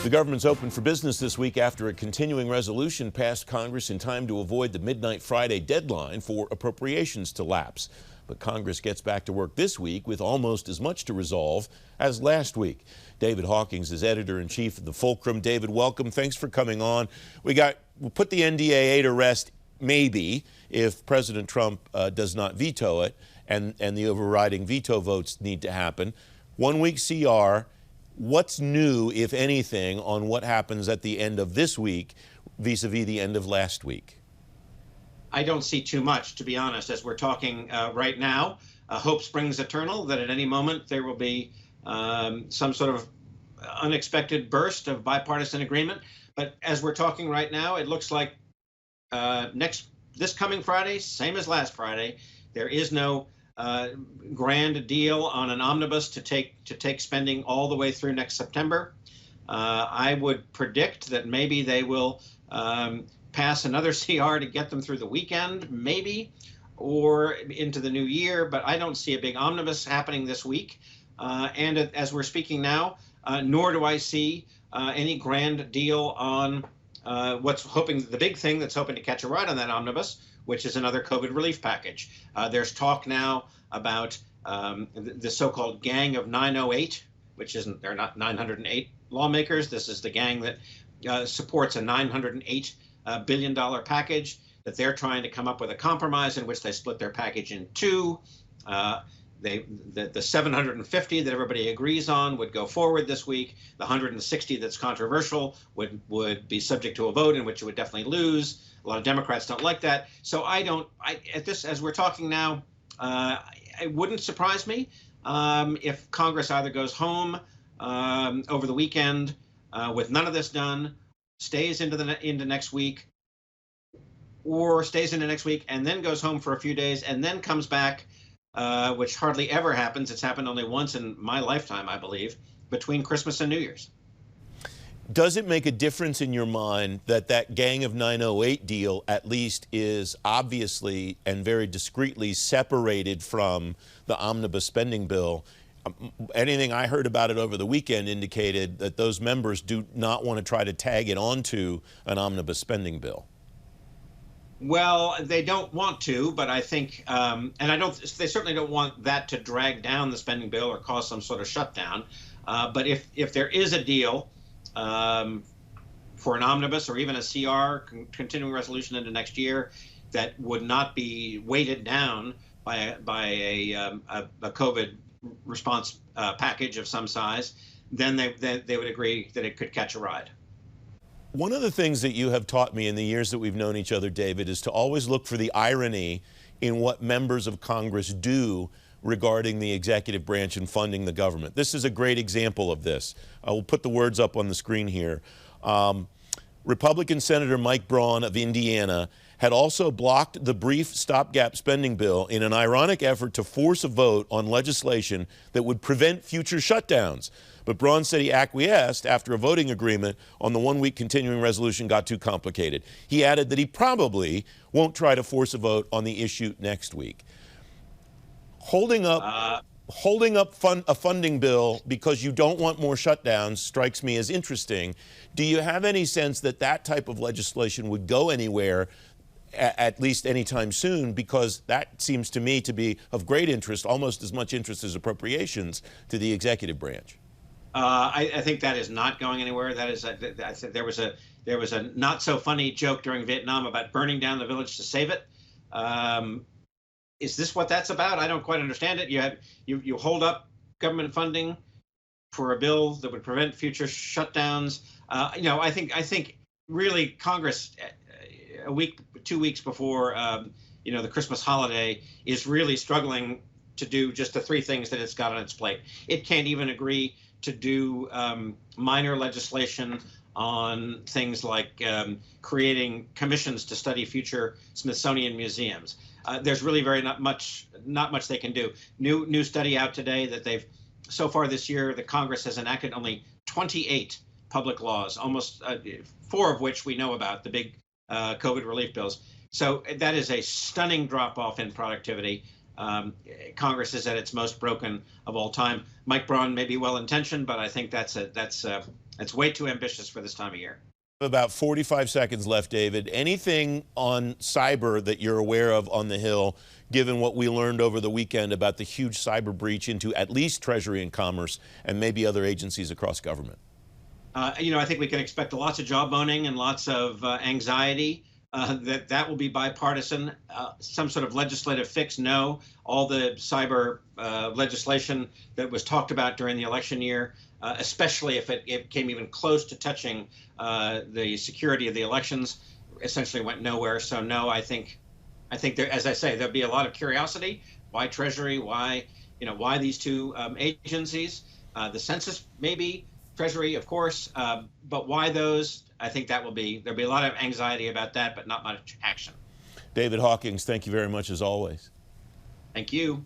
The government's open for business this week after a continuing resolution passed Congress in time to avoid the midnight Friday deadline for appropriations to lapse. But Congress gets back to work this week with almost as much to resolve as last week. David Hawkings is editor-in-chief of the Fulcrum. David, welcome. Thanks for coming on. We'll put the NDAA to rest, maybe, if President Trump does not veto it, and the overriding veto votes need to happen. 1 week CR. What's new, if anything, on what happens at the end of this week vis-a-vis the end of last week? I don't see too much, to be honest, as we're talking right now. Hope springs eternal that at any moment there will be some sort of unexpected burst of bipartisan agreement. But as we're talking right now, it looks like this coming Friday, same as last Friday, there is no grand deal on an omnibus to take spending all the way through next September. I would predict that maybe they will pass another CR to get them through the weekend, maybe, or into the new year. But I don't see a big omnibus happening this week. And as we're speaking now, nor do I see any grand deal on the big thing that's hoping to catch a ride on that omnibus, which is another COVID relief package. There's talk now about the so-called Gang of 908, which they're not 908 lawmakers. This is the gang that supports a $908 billion package that they're trying to come up with a compromise in which they split their package in two. The 750 that everybody agrees on would go forward this week. The 160 that's controversial would be subject to a vote in which it would definitely lose. A lot of Democrats don't like that. So as we're talking now, it wouldn't surprise me if Congress either goes home over the weekend with none of this done, stays into next week, or stays into next week and then goes home for a few days and then comes back, which hardly ever happens. It's happened only once in my lifetime, I believe, between Christmas and New Year's. Does it make a difference in your mind that Gang of 908 deal at least is obviously and very discreetly separated from the omnibus spending bill? Anything I heard about it over the weekend indicated that those members do not want to try to tag it onto an omnibus spending bill. Well, they don't want to, but I think, they certainly don't want that to drag down the spending bill or cause some sort of shutdown. But if there is a deal for an omnibus or even a CR, continuing resolution into next year, that would not be weighted down by a COVID response package of some size, then they would agree that it could catch a ride. One of the things that you have taught me in the years that we've known each other, David, is to always look for the irony in what members of Congress do regarding the executive branch and funding the government. This is a great example of this. I will put the words up on the screen here. Republican Senator Mike Braun of Indiana had also blocked the brief stopgap spending bill in an ironic effort to force a vote on legislation that would prevent future shutdowns. But Braun said he acquiesced after a voting agreement on the 1 week continuing resolution got too complicated. He added that he probably won't try to force a vote on the issue next week. Holding up a funding bill because you don't want more shutdowns strikes me as interesting. Do you have any sense that type of legislation would go anywhere, at least anytime soon? Because that seems to me to be of great interest, almost as much interest as appropriations, to the executive branch. I think that is not going anywhere. There was a not so funny joke during Vietnam about burning down the village to save it. Is this what that's about? I don't quite understand it. You hold up government funding for a bill that would prevent future shutdowns. I think really Congress, 2 weeks before the Christmas holiday, is really struggling to do just the three things that it's got on its plate. It can't even agree to do minor legislation on things like creating commissions to study future Smithsonian museums. There's really not much they can do. New study out today that so far this year, the Congress has enacted only 28 public laws, almost 4 of which we know about, the big COVID relief bills. So that is a stunning drop-off in productivity. Congress is at its most broken of all time. Mike Braun may be well-intentioned, but I think that's It's way too ambitious for this time of year. About 45 seconds left, David. Anything on cyber that you're aware of on the Hill, given what we learned over the weekend about the huge cyber breach into at least Treasury and Commerce and maybe other agencies across government? I think we can expect lots of jawboning and lots of anxiety. That will be bipartisan. Some sort of legislative fix, no. All the cyber legislation that was talked about during the election year, especially if it came even close to touching the security of the elections, essentially went nowhere. So no, I think there, as I say, there'll be a lot of curiosity. Why Treasury? Why these two agencies? The census, maybe. Treasury, of course, but why those? I think there'll be a lot of anxiety about that, but not much action. David Hawkings, thank you very much as always. Thank you.